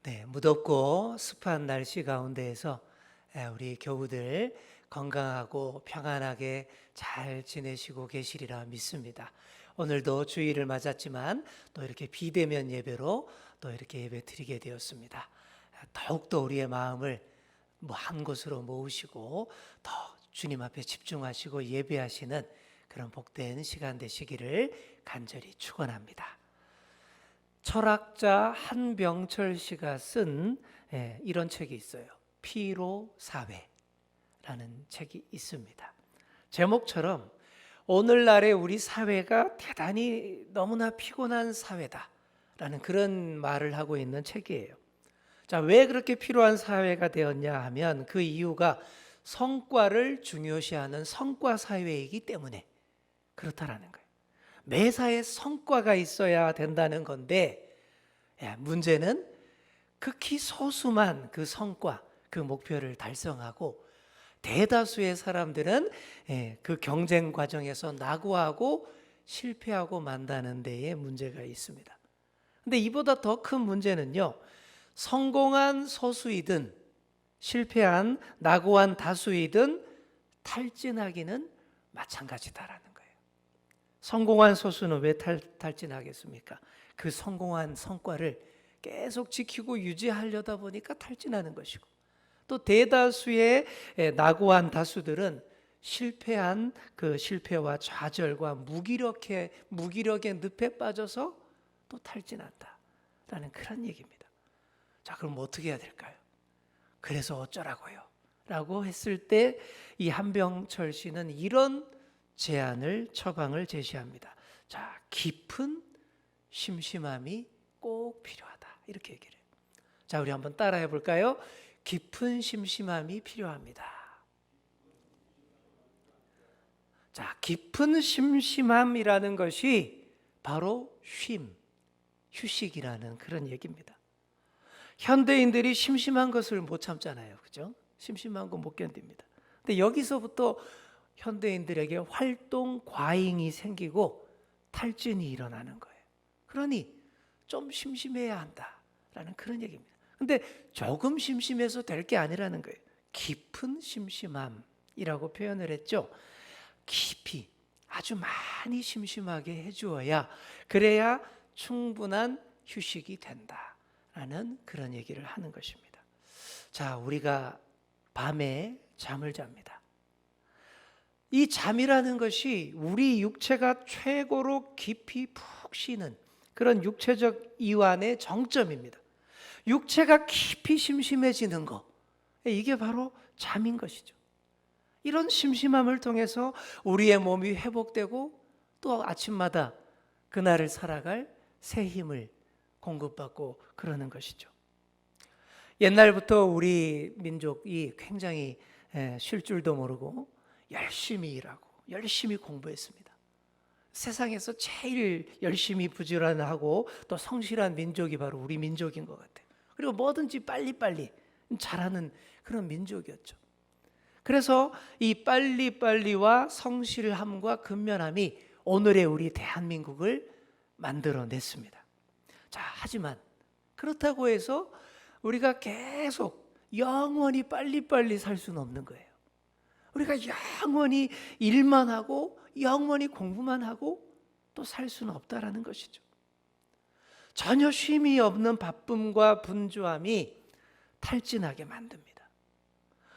네, 무덥고 습한 날씨 가운데에서 우리 교우들 건강하고 평안하게 잘 지내시고 계시리라 믿습니다. 오늘도 주일을 맞았지만 또 이렇게 비대면 예배로 또 이렇게 예배 드리게 되었습니다. 더욱더 우리의 마음을 한 곳으로 모으시고 더 주님 앞에 집중하시고 예배하시는 그런 복된 시간 되시기를 간절히 축원합니다. 철학자 한병철 씨가 쓴 이런 책이 있어요. 피로사회라는 책이 있습니다. 제목처럼 오늘날의 우리 사회가 대단히 너무나 피곤한 사회다라는 그런 말을 하고 있는 책이에요. 자, 왜 그렇게 필요한 사회가 되었냐 하면 그 이유가 성과를 중요시하는 성과 사회이기 때문에 그렇다라는 거예요. 매사에 성과가 있어야 된다는 건데 문제는 극히 소수만 그 성과, 그 목표를 달성하고 대다수의 사람들은 그 경쟁 과정에서 낙오하고 실패하고 만다는 데에 문제가 있습니다. 근데 이보다 더 큰 문제는요, 성공한 소수이든 실패한 낙오한 다수이든 탈진하기는 마찬가지다라는 거예요. 성공한 소수는 왜 탈진하겠습니까? 그 성공한 성과를 계속 지키고 유지하려다 보니까 탈진하는 것이고, 또 대다수의 낙오한 다수들은 실패한 그 실패와 좌절과 무기력의 늪에 빠져서 또 탈진한다라는 그런 얘기입니다. 자, 그럼 어떻게 해야 될까요? 그래서 어쩌라고요? 라고 했을 때 이 한병철 씨는 이런 처방을 제시합니다. 자, 깊은 심심함이 꼭 필요하다. 이렇게 얘기를 해요. 자, 우리 한번 따라해 볼까요? 깊은 심심함이 필요합니다. 자, 깊은 심심함이라는 것이 바로 휴식이라는 그런 얘기입니다. 현대인들이 심심한 것을 못 참잖아요. 그죠? 심심한 거 못 견딥니다. 근데 여기서부터 현대인들에게 활동 과잉이 생기고 탈진이 일어나는 거예요. 그러니 좀 심심해야 한다라는 그런 얘기입니다. 근데 조금 심심해서 될 게 아니라는 거예요. 깊은 심심함이라고 표현을 했죠. 깊이 아주 많이 심심하게 해주어야 그래야 충분한 휴식이 된다라는 그런 얘기를 하는 것입니다. 자, 우리가 밤에 잠을 잡니다. 이 잠이라는 것이 우리 육체가 최고로 깊이 푹 쉬는 그런 육체적 이완의 정점입니다. 육체가 깊이 심심해지는 것, 이게 바로 잠인 것이죠. 이런 심심함을 통해서 우리의 몸이 회복되고 또 아침마다 그날을 살아갈 새 힘을 공급받고 그러는 것이죠. 옛날부터 우리 민족이 굉장히 쉴 줄도 모르고 열심히 일하고 열심히 공부했습니다. 세상에서 제일 열심히 부지런하고 또 성실한 민족이 바로 우리 민족인 것 같아요. 그리고 뭐든지 빨리빨리 잘하는 그런 민족이었죠. 그래서 이 빨리빨리와 성실함과 근면함이 오늘의 우리 대한민국을 만들어냈습니다. 자, 하지만 그렇다고 해서 우리가 계속 영원히 빨리빨리 살 수는 없는 거예요. 우리가 영원히 일만 하고 영원히 공부만 하고 또 살 수는 없다라는 것이죠. 전혀 쉼이 없는 바쁨과 분주함이 탈진하게 만듭니다.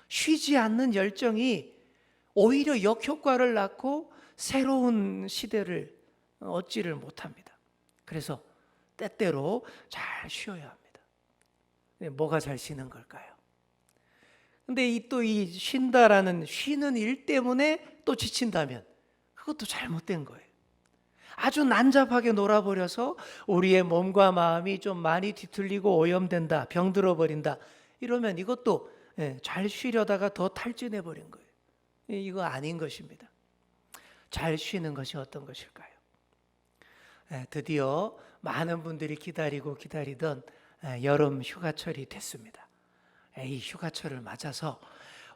쉬지 않는 열정이 오히려 역효과를 낳고 새로운 시대를 얻지를 못합니다. 그래서 때때로 잘 쉬어야 합니다. 뭐가 잘 쉬는 걸까요? 근데 이 쉰다라는 쉬는 일 때문에 또 지친다면 그것도 잘못된 거예요. 아주 난잡하게 놀아버려서 우리의 몸과 마음이 좀 많이 뒤틀리고 오염된다, 병들어 버린다 이러면 이것도 잘 쉬려다가 더 탈진해 버린 거예요. 이거 아닌 것입니다. 잘 쉬는 것이 어떤 것일까요? 드디어 많은 분들이 기다리던 여름 휴가철이 됐습니다. 이 휴가철을 맞아서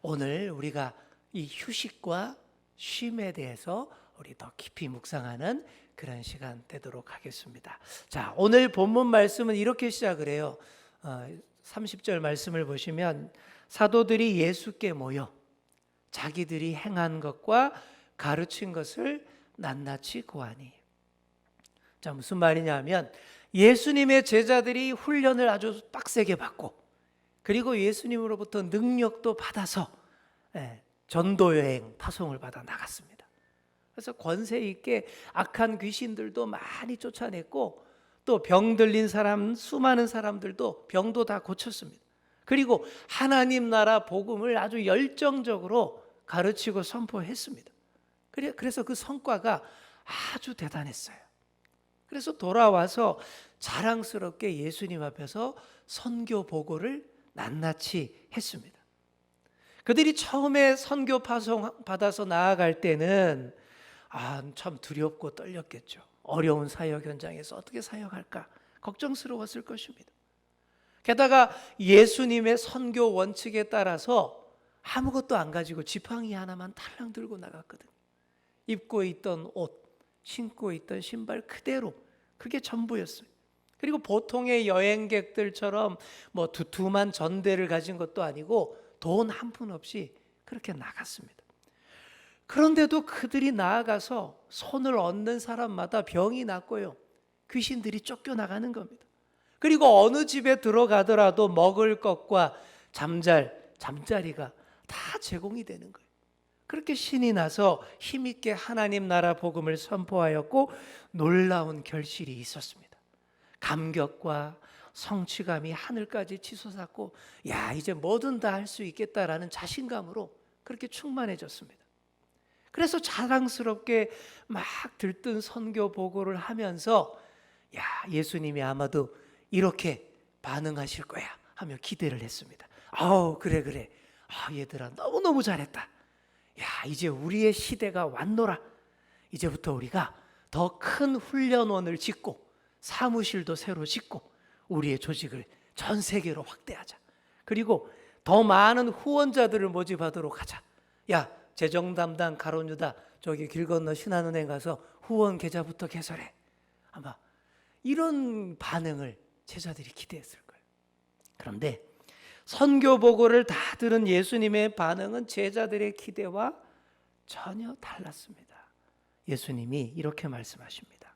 오늘 우리가 이 휴식과 쉼에 대해서 우리 더 깊이 묵상하는 그런 시간 되도록 하겠습니다. 자, 오늘 본문 말씀은 이렇게 시작을 해요. 30절 말씀을 보시면 사도들이 예수께 모여 자기들이 행한 것과 가르친 것을 낱낱이 고하니. 자, 무슨 말이냐 하면 예수님의 제자들이 훈련을 아주 빡세게 받고 그리고 예수님으로부터 능력도 받아서 전도 여행 파송을 받아 나갔습니다. 그래서 권세 있게 악한 귀신들도 많이 쫓아냈고 또 병 들린 사람 수많은 사람들도 병도 다 고쳤습니다. 그리고 하나님 나라 복음을 아주 열정적으로 가르치고 선포했습니다. 그래서 그 성과가 아주 대단했어요. 그래서 돌아와서 자랑스럽게 예수님 앞에서 선교 보고를 낱낱이 했습니다. 그들이 처음에 선교 파송 받아서 나아갈 때는 참 두렵고 떨렸겠죠. 어려운 사역 현장에서 어떻게 사역할까 걱정스러웠을 것입니다. 게다가 예수님의 선교 원칙에 따라서 아무것도 안 가지고 지팡이 하나만 달랑 들고 나갔거든요. 입고 있던 옷, 신고 있던 신발 그대로 그게 전부였어요. 그리고 보통의 여행객들처럼 뭐 두툼한 전대를 가진 것도 아니고 돈 한 푼 없이 그렇게 나갔습니다. 그런데도 그들이 나아가서 손을 얹는 사람마다 병이 났고요. 귀신들이 쫓겨나가는 겁니다. 그리고 어느 집에 들어가더라도 먹을 것과 잠자리가 다 제공이 되는 거예요. 그렇게 신이 나서 힘있게 하나님 나라 복음을 선포하였고 놀라운 결실이 있었습니다. 감격과 성취감이 하늘까지 치솟았고 이제 뭐든 다 할 수 있겠다라는 자신감으로 그렇게 충만해졌습니다. 그래서 자랑스럽게 막 들뜬 선교 보고를 하면서 예수님이 아마도 이렇게 반응하실 거야 하며 기대를 했습니다. 그래. 얘들아 너무너무 잘했다. 이제 우리의 시대가 왔노라. 이제부터 우리가 더 큰 훈련원을 짓고 사무실도 새로 짓고 우리의 조직을 전 세계로 확대하자. 그리고 더 많은 후원자들을 모집하도록 하자. 재정 담당 가론 유다 저기 길 건너 신한은행 가서 후원 계좌부터 개설해. 아마 이런 반응을 제자들이 기대했을 거예요. 그런데 선교 보고를 다 들은 예수님의 반응은 제자들의 기대와 전혀 달랐습니다. 예수님이 이렇게 말씀하십니다.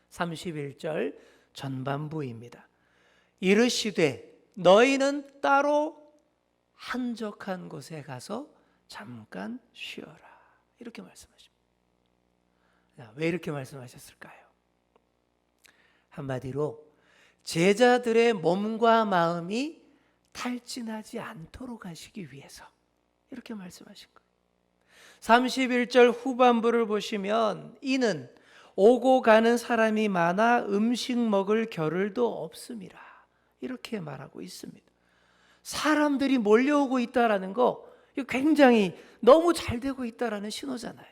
31절 전반부입니다. 이르시되 너희는 따로 한적한 곳에 가서 잠깐 쉬어라. 이렇게 말씀하십니다. 왜 이렇게 말씀하셨을까요? 한마디로 제자들의 몸과 마음이 탈진하지 않도록 하시기 위해서 이렇게 말씀하신 거예요. 31절 후반부를 보시면 이는 오고 가는 사람이 많아 음식 먹을 겨를도 없음이라 이렇게 말하고 있습니다. 사람들이 몰려오고 있다라는 거 굉장히 너무 잘 되고 있다라는 신호잖아요.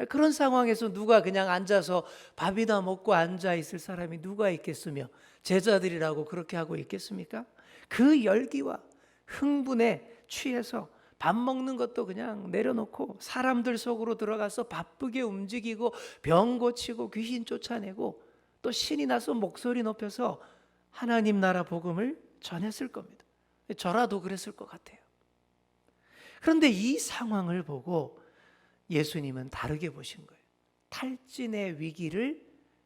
그런 상황에서 누가 그냥 앉아서 밥이나 먹고 앉아 있을 사람이 누가 있겠으며 제자들이라고 그렇게 하고 있겠습니까? 그 열기와 흥분에 취해서 밥 먹는 것도 그냥 내려놓고 사람들 속으로 들어가서 바쁘게 움직이고 병 고치고 귀신 쫓아내고 또 신이 나서 목소리 높여서 하나님 나라 복음을 전했을 겁니다. 저라도 그랬을 것 같아요. 그런데 이 상황을 보고 예수님은 다르게 보신 거예요. 탈진의 위기를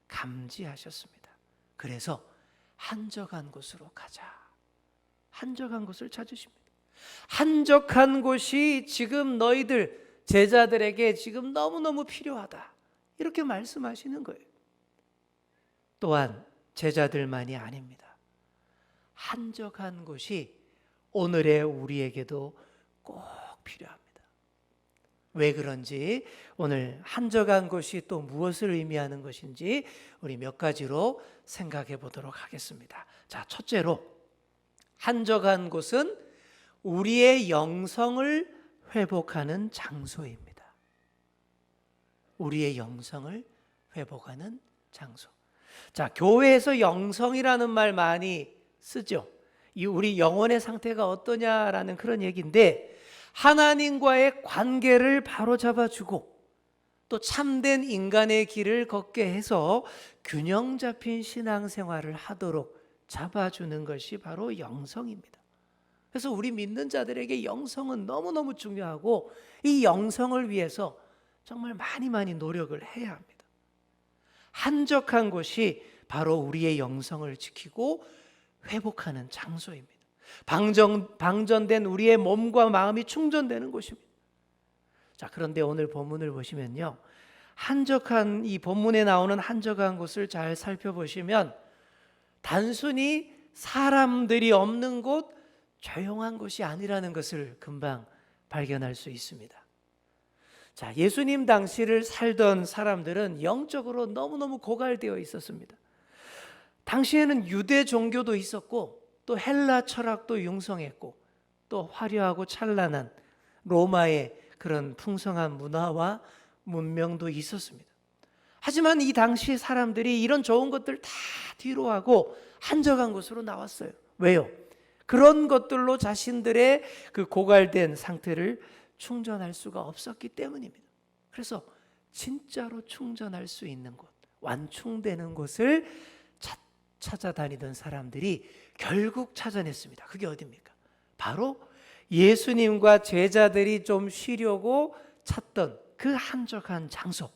감지하셨습니다. 그래서 한적한 곳으로 가자. 한적한 곳을 찾으십니다. 한적한 곳이 지금 너희들 제자들에게 지금 너무너무 필요하다. 이렇게 말씀하시는 거예요. 또한 제자들만이 아닙니다. 한적한 곳이 오늘의 우리에게도 꼭 필요합니다. 왜 그런지 오늘 한적한 곳이 또 무엇을 의미하는 것인지 우리 몇 가지로 생각해 보도록 하겠습니다. 자, 첫째로 한적한 곳은 우리의 영성을 회복하는 장소입니다. 우리의 영성을 회복하는 장소. 자, 교회에서 영성이라는 말 많이 쓰죠. 우리 영혼의 상태가 어떠냐라는 그런 얘기인데 하나님과의 관계를 바로잡아주고 또 참된 인간의 길을 걷게 해서 균형 잡힌 신앙생활을 하도록 잡아주는 것이 바로 영성입니다. 그래서 우리 믿는 자들에게 영성은 너무너무 중요하고 이 영성을 위해서 정말 많이 노력을 해야 합니다. 한적한 곳이 바로 우리의 영성을 지키고 회복하는 장소입니다. 방전된 우리의 몸과 마음이 충전되는 곳입니다. 자, 그런데 오늘 본문을 보시면요, 이 본문에 나오는 한적한 곳을 잘 살펴보시면 단순히 사람들이 없는 곳, 조용한 곳이 아니라는 것을 금방 발견할 수 있습니다. 자, 예수님 당시를 살던 사람들은 영적으로 너무너무 고갈되어 있었습니다. 당시에는 유대 종교도 있었고 또 헬라 철학도 융성했고 또 화려하고 찬란한 로마의 그런 풍성한 문화와 문명도 있었습니다. 하지만 이 당시 사람들이 이런 좋은 것들 다 뒤로 하고 한적한 곳으로 나왔어요. 왜요? 그런 것들로 자신들의 그 고갈된 상태를 충전할 수가 없었기 때문입니다. 그래서 진짜로 충전할 수 있는 곳, 완충되는 곳을 찾아다니던 사람들이 결국 찾아냈습니다. 그게 어디입니까? 바로 예수님과 제자들이 좀 쉬려고 찾던 그 한적한 장소,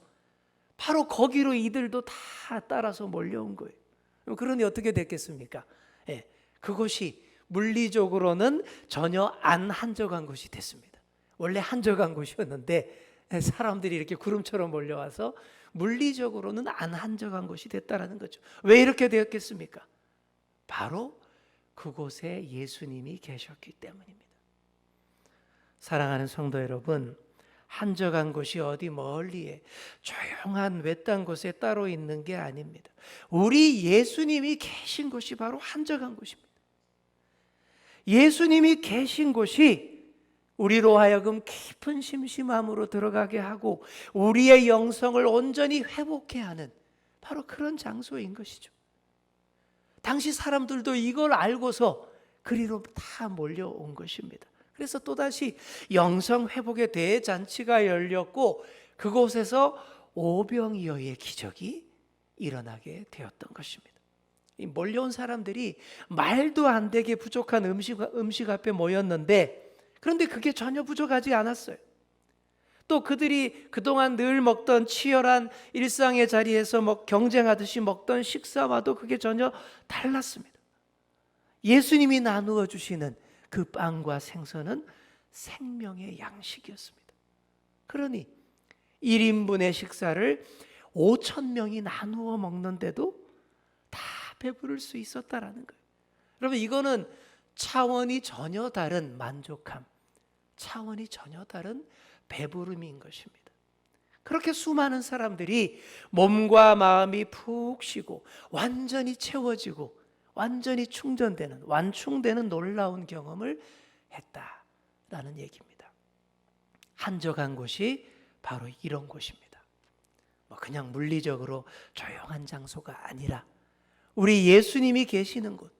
바로 거기로 이들도 다 따라서 몰려온 거예요. 그러니 어떻게 됐겠습니까? 그곳이 물리적으로는 전혀 안 한적한 곳이 됐습니다. 원래 한적한 곳이었는데 사람들이 이렇게 구름처럼 몰려와서 물리적으로는 안 한적한 곳이 됐다는 거죠. 왜 이렇게 되었겠습니까? 바로 그곳에 예수님이 계셨기 때문입니다. 사랑하는 성도 여러분, 한적한 곳이 어디 멀리에 조용한 외딴 곳에 따로 있는 게 아닙니다. 우리 예수님이 계신 곳이 바로 한적한 곳입니다. 예수님이 계신 곳이 우리로 하여금 깊은 심심함으로 들어가게 하고 우리의 영성을 온전히 회복해 하는 바로 그런 장소인 것이죠. 당시 사람들도 이걸 알고서 그리로 다 몰려온 것입니다. 그래서 또다시 영성 회복의 대잔치가 열렸고 그곳에서 오병이어의 기적이 일어나게 되었던 것입니다. 이 몰려온 사람들이 말도 안 되게 부족한 음식 앞에 모였는데 그런데 그게 전혀 부족하지 않았어요. 또 그들이 그동안 늘 먹던 치열한 일상의 자리에서 경쟁하듯이 먹던 식사와도 그게 전혀 달랐습니다. 예수님이 나누어 주시는 그 빵과 생선은 생명의 양식이었습니다. 그러니 1인분의 식사를 5,000명이 나누어 먹는데도 다 배부를 수 있었다라는 거예요. 여러분, 이거는 차원이 전혀 다른 만족함, 차원이 전혀 다른 배부름인 것입니다. 그렇게 수많은 사람들이 몸과 마음이 푹 쉬고 완전히 채워지고 완전히 충전되는, 완충되는 놀라운 경험을 했다라는 얘기입니다. 한적한 곳이 바로 이런 곳입니다. 그냥 물리적으로 조용한 장소가 아니라 우리 예수님이 계시는 곳,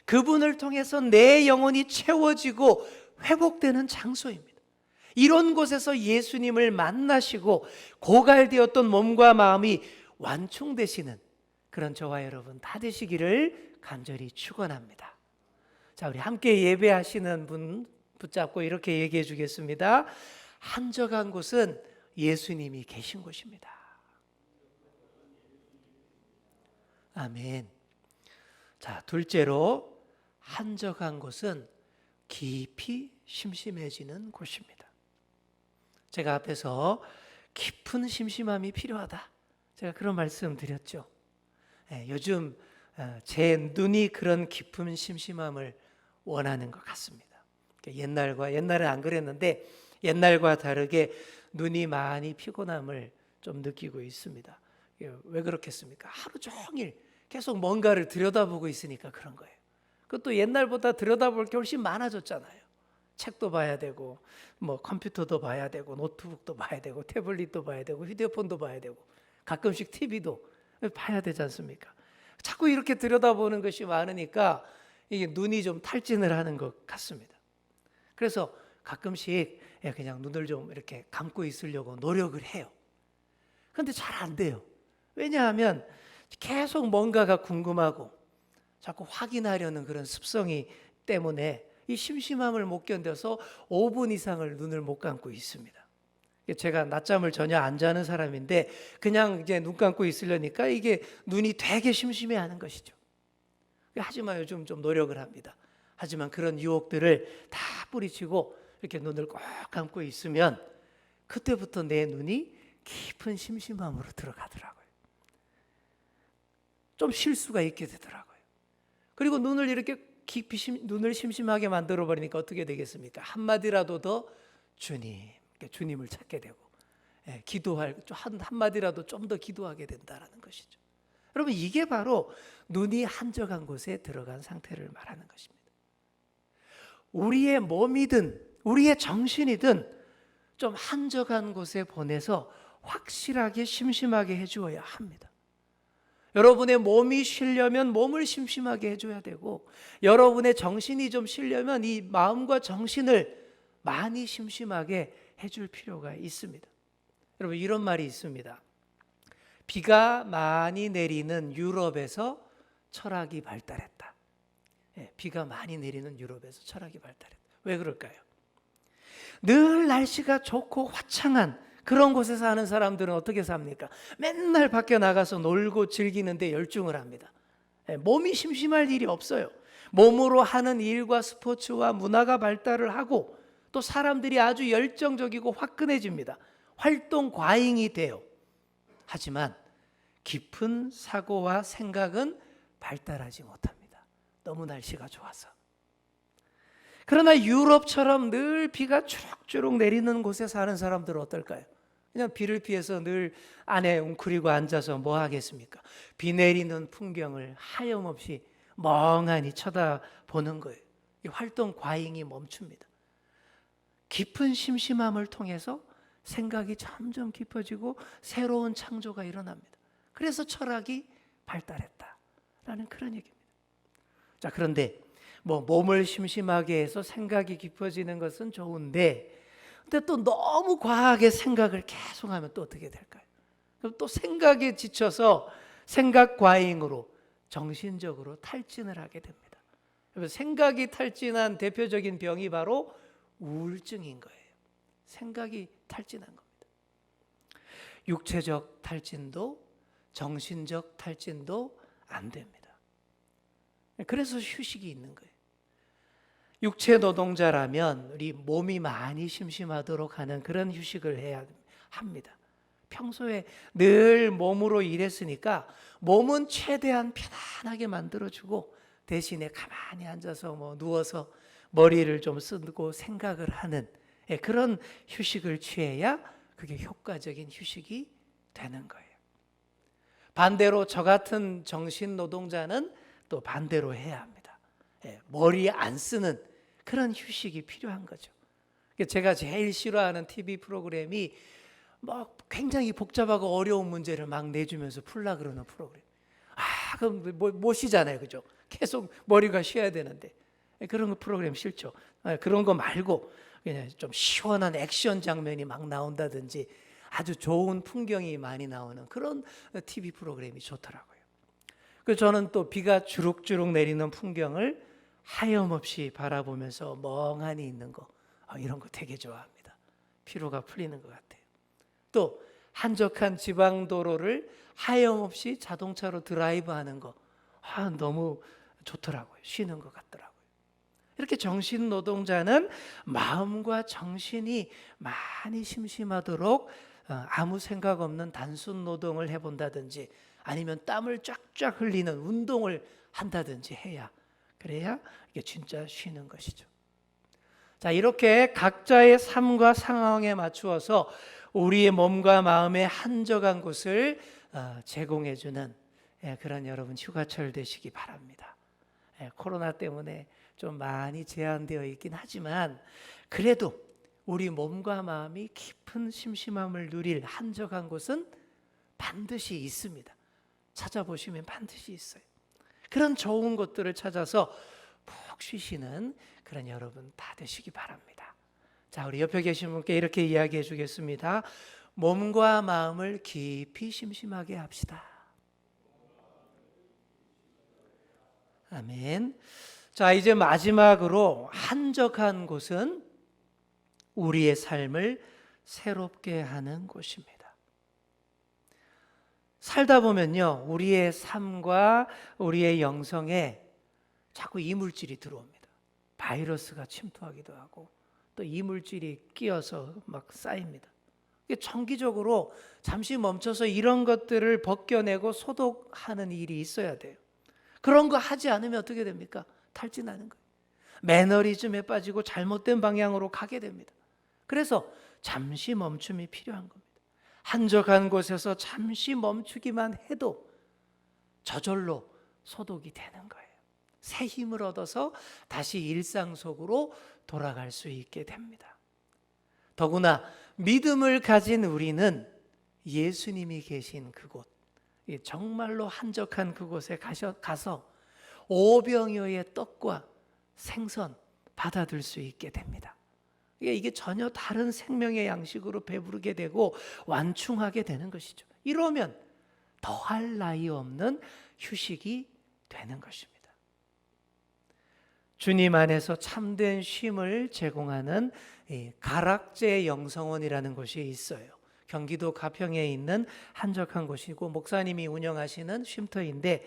그분을 통해서 내 영혼이 채워지고 회복되는 장소입니다. 이런 곳에서 예수님을 만나시고 고갈되었던 몸과 마음이 완충되시는 그런 저와 여러분 다 되시기를 간절히 축원합니다. 자, 우리 함께 예배하시는 분 붙잡고 이렇게 얘기해 주겠습니다. 한적한 곳은 예수님이 계신 곳입니다. 아멘. 자, 둘째로 한적한 곳은 깊이 심심해지는 곳입니다. 제가 앞에서 깊은 심심함이 필요하다, 제가 그런 말씀 드렸죠. 요즘 제 눈이 그런 깊은 심심함을 원하는 것 같습니다. 옛날은 안 그랬는데 옛날과 다르게 눈이 많이 피곤함을 좀 느끼고 있습니다. 왜 그렇겠습니까? 하루 종일 계속 뭔가를 들여다보고 있으니까 그런 거예요. 그것도 옛날보다 들여다볼 게 훨씬 많아졌잖아요. 책도 봐야 되고 컴퓨터도 봐야 되고 노트북도 봐야 되고 태블릿도 봐야 되고 휴대폰도 봐야 되고 가끔씩 TV도 봐야 되지 않습니까? 자꾸 이렇게 들여다보는 것이 많으니까 이게 눈이 좀 탈진을 하는 것 같습니다. 그래서 가끔씩 그냥 눈을 좀 이렇게 감고 있으려고 노력을 해요. 그런데 잘 안 돼요. 왜냐하면 계속 뭔가가 궁금하고 자꾸 확인하려는 그런 습성이 때문에 이 심심함을 못 견뎌서 5분 이상을 눈을 못 감고 있습니다. 제가 낮잠을 전혀 안 자는 사람인데 그냥 이제 눈 감고 있으려니까 이게 눈이 되게 심심해하는 것이죠. 하지만 요즘 좀 노력을 합니다. 하지만 그런 유혹들을 다 뿌리치고 이렇게 눈을 꼭 감고 있으면 그때부터 내 눈이 깊은 심심함으로 들어가더라고요. 좀 쉴 수가 있게 되더라고요. 그리고 눈을 이렇게 깊이 눈을 심심하게 만들어 버리니까 어떻게 되겠습니까? 한마디라도 더 주님을 찾게 되고, 기도할 한마디라도 좀 더 기도하게 된다라는 것이죠. 여러분, 이게 바로 눈이 한적한 곳에 들어간 상태를 말하는 것입니다. 우리의 몸이든 우리의 정신이든 좀 한적한 곳에 보내서 확실하게 심심하게 해주어야 합니다. 여러분의 몸이 쉬려면 몸을 심심하게 해줘야 되고, 여러분의 정신이 좀 쉬려면 이 마음과 정신을 많이 심심하게 해줄 필요가 있습니다. 여러분, 이런 말이 있습니다. 비가 많이 내리는 유럽에서 철학이 발달했다. 비가 많이 내리는 유럽에서 철학이 발달했다. 왜 그럴까요? 늘 날씨가 좋고 화창한 그런 곳에 사는 사람들은 어떻게 삽니까? 맨날 밖에 나가서 놀고 즐기는데 열중을 합니다. 몸이 심심할 일이 없어요. 몸으로 하는 일과 스포츠와 문화가 발달을 하고 또 사람들이 아주 열정적이고 화끈해집니다. 활동 과잉이 돼요. 하지만 깊은 사고와 생각은 발달하지 못합니다. 너무 날씨가 좋아서. 그러나 유럽처럼 늘 비가 주룩주룩 내리는 곳에 사는 사람들은 어떨까요? 그냥 비를 피해서 늘 안에 웅크리고 앉아서 뭐 하겠습니까? 비 내리는 풍경을 하염없이 멍하니 쳐다보는 거예요. 이 활동 과잉이 멈춥니다. 깊은 심심함을 통해서 생각이 점점 깊어지고 새로운 창조가 일어납니다. 그래서 철학이 발달했다라는 그런 얘기입니다. 자, 그런데 몸을 심심하게 해서 생각이 깊어지는 것은 좋은데, 근데 또 너무 과하게 생각을 계속하면 또 어떻게 될까요? 그럼 또 생각에 지쳐서 생각 과잉으로 정신적으로 탈진을 하게 됩니다. 생각이 탈진한 대표적인 병이 바로 우울증인 거예요. 생각이 탈진한 겁니다. 육체적 탈진도 정신적 탈진도 안 됩니다. 그래서 휴식이 있는 거예요. 육체 노동자라면 우리 몸이 많이 심심하도록 하는 그런 휴식을 해야 합니다. 평소에 늘 몸으로 일했으니까 몸은 최대한 편안하게 만들어주고 대신에 가만히 앉아서 누워서 머리를 좀 쓰고 생각을 하는 그런 휴식을 취해야 그게 효과적인 휴식이 되는 거예요. 반대로 저 같은 정신 노동자는 또 반대로 해야 합니다. 머리 안 쓰는 그런 휴식이 필요한 거죠. 제가 제일 싫어하는 TV 프로그램이 굉장히 복잡하고 어려운 문제를 막 내주면서 풀라 그러는 프로그램. 그럼 못 쉬잖아요, 그죠? 계속 머리가 쉬어야 되는데 그런 프로그램 싫죠. 그런 거 말고 그냥 좀 시원한 액션 장면이 막 나온다든지 아주 좋은 풍경이 많이 나오는 그런 TV 프로그램이 좋더라고요. 그래서 저는 또 비가 주룩주룩 내리는 풍경을 하염없이 바라보면서 멍하니 있는 거, 이런 거 되게 좋아합니다. 피로가 풀리는 것 같아요. 또 한적한 지방도로를 하염없이 자동차로 드라이브하는 거, 너무 좋더라고요. 쉬는 것 같더라고요. 이렇게 정신 노동자는 마음과 정신이 많이 심심하도록 아무 생각 없는 단순 노동을 해본다든지 아니면 땀을 쫙쫙 흘리는 운동을 한다든지 해야, 그래야 이게 진짜 쉬는 것이죠. 자, 이렇게 각자의 삶과 상황에 맞추어서 우리의 몸과 마음의 한적한 곳을 제공해주는 그런 여러분 휴가철 되시기 바랍니다. 코로나 때문에 좀 많이 제한되어 있긴 하지만 그래도 우리 몸과 마음이 깊은 심심함을 누릴 한적한 곳은 반드시 있습니다. 찾아보시면 반드시 있어요. 그런 좋은 것들을 찾아서 푹 쉬시는 그런 여러분 다 되시기 바랍니다. 자, 우리 옆에 계신 분께 이렇게 이야기해 주겠습니다. 몸과 마음을 깊이 심심하게 합시다. 아멘. 자, 이제 마지막으로 한적한 곳은 우리의 삶을 새롭게 하는 곳입니다. 살다 보면요, 우리의 삶과 우리의 영성에 자꾸 이물질이 들어옵니다. 바이러스가 침투하기도 하고 또 이물질이 끼어서 막 쌓입니다. 정기적으로 잠시 멈춰서 이런 것들을 벗겨내고 소독하는 일이 있어야 돼요. 그런 거 하지 않으면 어떻게 됩니까? 탈진하는 거예요. 매너리즘에 빠지고 잘못된 방향으로 가게 됩니다. 그래서 잠시 멈춤이 필요한 겁니다. 한적한 곳에서 잠시 멈추기만 해도 저절로 소독이 되는 거예요. 새 힘을 얻어서 다시 일상 속으로 돌아갈 수 있게 됩니다. 더구나 믿음을 가진 우리는 예수님이 계신 그곳, 정말로 한적한 그곳에 가서 오병이어의 떡과 생선 받아들 수 있게 됩니다. 이게 전혀 다른 생명의 양식으로 배부르게 되고 완충하게 되는 것이죠. 이러면 더할 나위 없는 휴식이 되는 것입니다. 주님 안에서 참된 쉼을 제공하는 가락제 영성원이라는 곳이 있어요. 경기도 가평에 있는 한적한 곳이고 목사님이 운영하시는 쉼터인데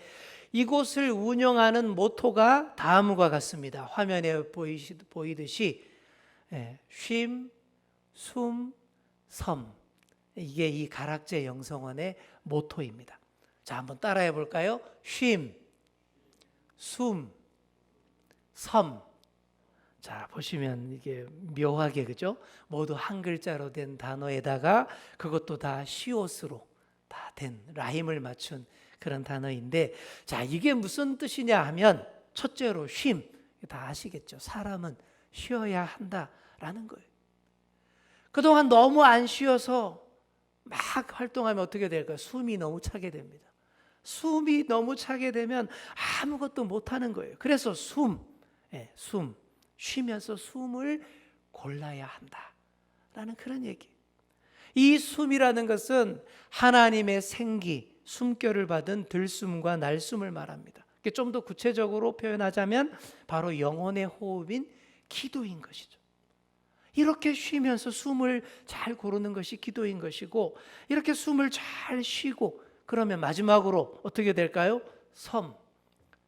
이곳을 운영하는 모토가 다음과 같습니다. 화면에 보이듯이 쉼, 숨, 섬, 이게 이 가락제 영성원의 모토입니다. 자, 한번 따라해 볼까요? 쉼, 숨, 섬. 자, 보시면 이게 묘하게, 그죠? 모두 한 글자로 된 단어에다가 그것도 다 시옷으로 다 된 라임을 맞춘 그런 단어인데, 자, 이게 무슨 뜻이냐 하면 첫째로 쉼, 다 아시겠죠? 사람은 쉬어야 한다라는 거예요. 그동안 너무 안 쉬어서 막 활동하면 어떻게 될까요? 숨이 너무 차게 됩니다. 숨이 너무 차게 되면 아무것도 못하는 거예요. 그래서 숨, 쉬면서 숨을 골라야 한다라는 그런 얘기. 이 숨이라는 것은 하나님의 생기, 숨결을 받은 들숨과 날숨을 말합니다. 좀 더 구체적으로 표현하자면 바로 영혼의 호흡인 기도인 것이죠. 이렇게 쉬면서 숨을 잘 고르는 것이 기도인 것이고, 이렇게 숨을 잘 쉬고 그러면 마지막으로 어떻게 될까요? 섬,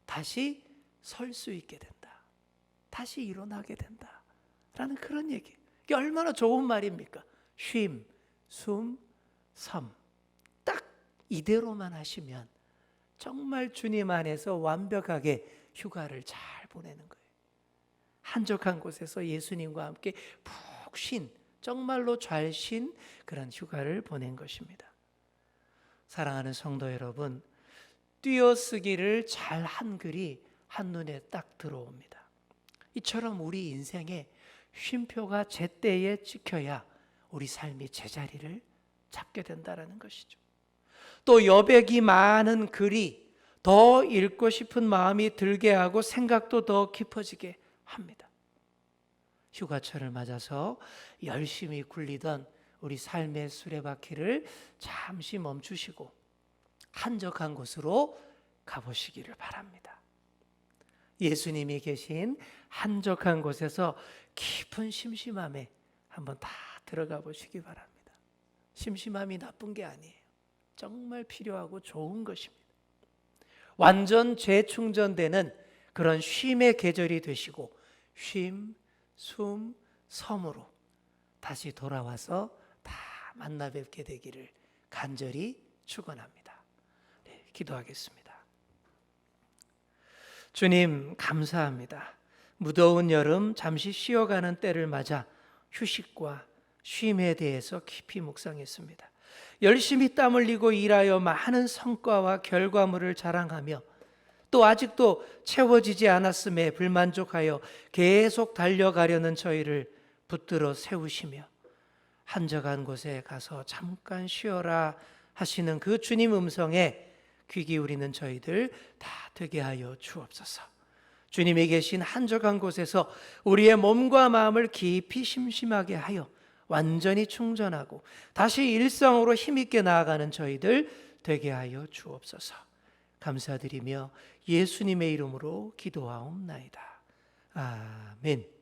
다시 설 수 있게 된다. 다시 일어나게 된다 라는 그런 얘기. 이게 얼마나 좋은 말입니까? 쉼, 숨, 섬. 딱 이대로만 하시면 정말 주님 안에서 완벽하게 휴가를 잘 보내는 거예요. 한적한 곳에서 예수님과 함께 푹 쉰, 정말로 잘 쉰 그런 휴가를 보낸 것입니다. 사랑하는 성도 여러분, 띄어쓰기를 잘 한 글이 한눈에 딱 들어옵니다. 이처럼 우리 인생에 쉼표가 제때에 찍혀야 우리 삶이 제자리를 잡게 된다는 것이죠. 또 여백이 많은 글이 더 읽고 싶은 마음이 들게 하고 생각도 더 깊어지게 합니다. 휴가철을 맞아서 열심히 굴리던 우리 삶의 수레바퀴를 잠시 멈추시고 한적한 곳으로 가보시기를 바랍니다. 예수님이 계신 한적한 곳에서 깊은 심심함에 한번 다 들어가 보시기 바랍니다. 심심함이 나쁜 게 아니에요. 정말 필요하고 좋은 것입니다. 완전 재충전되는 그런 쉼의 계절이 되시고 쉼, 숨, 섬으로 다시 돌아와서 다 만나 뵙게 되기를 간절히 축원합니다. 네, 기도하겠습니다. 주님, 감사합니다. 무더운 여름 잠시 쉬어가는 때를 맞아 휴식과 쉼에 대해서 깊이 묵상했습니다. 열심히 땀 흘리고 일하여 많은 성과와 결과물을 자랑하며 또 아직도 채워지지 않았음에 불만족하여 계속 달려가려는 저희를 붙들어 세우시며 한적한 곳에 가서 잠깐 쉬어라 하시는 그 주님 음성에 귀 기울이는 저희들 다 되게 하여 주옵소서. 주님이 계신 한적한 곳에서 우리의 몸과 마음을 깊이 심심하게 하여 완전히 충전하고 다시 일상으로 힘있게 나아가는 저희들 되게 하여 주옵소서. 감사드리며 예수님의 이름으로 기도하옵나이다. 아멘.